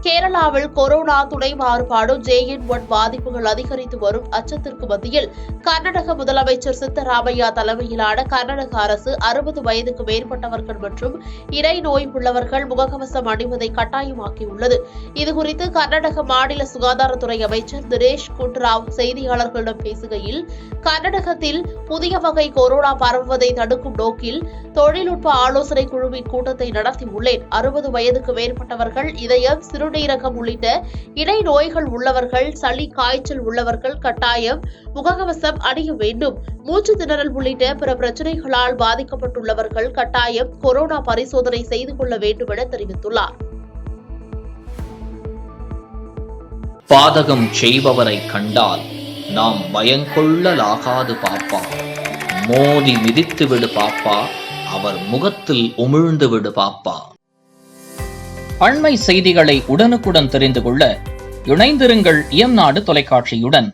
கேரளாவில் கொரோனா துணை மாறுபாடு JN1 பாதிப்புகள் அதிகரித்து வரும் அச்சத்திற்கு மத்தியில் கர்நாடக முதலமைச்சர் சித்தராமையா தலைமையிலான கர்நாடக அரசு 60 வயதுக்கு மேற்பட்டவர்கள் மற்றும் இறை நோய் உள்ளவர்கள் முகக்கவசம் அணிவதை கட்டாயமாக்கியுள்ளது. இதுகுறித்து கர்நாடக மாநில சுகாதாரத்துறை அமைச்சர் தினேஷ் குண்டுராவ் செய்தியாளர்களிடம் பேசுகையில், கர்நாடகத்தில் புதிய வகை கொரோனா பரவுவதை தடுக்கும் நோக்கில் தொழில்நுட்ப ஆலோசனை குழுவின் கூட்டத்தை நடத்தியுள்ளேன். 60 வயதுக்கு மேற்பட்டவர்கள், இதயம், சிறுநீரகம் உள்ளிட்ட இடை நோய்கள் உள்ளவர்கள், சளி காய்ச்சல் உள்ளவர்கள் கட்டாயம் முகக்கவசம் அணிய வேண்டும். மூச்சு திணறல் உள்ளிட்ட பிற பிரச்சினைகளால் பாதிக்கப்பட்டுள்ளவர்கள் கட்டாயம் கொரோனா பரிசோதனை செய்து கொள்ள வேண்டும் என தெரிவித்துள்ளார். பாதகம் செய்பவரை கண்டால் நாம் பயங்கொள்ளலாகாது பாப்பா, மோதி மிதித்து விடு பாப்பா, அவர் முகத்தில் உமிழ்ந்து விடு பாப்பா. அண்மை செய்திகளை உடனுக்குடன் தெரிந்து கொள்ள இணைந்திருங்கள் இயம்நாடு தொலைக்காட்சியுடன்.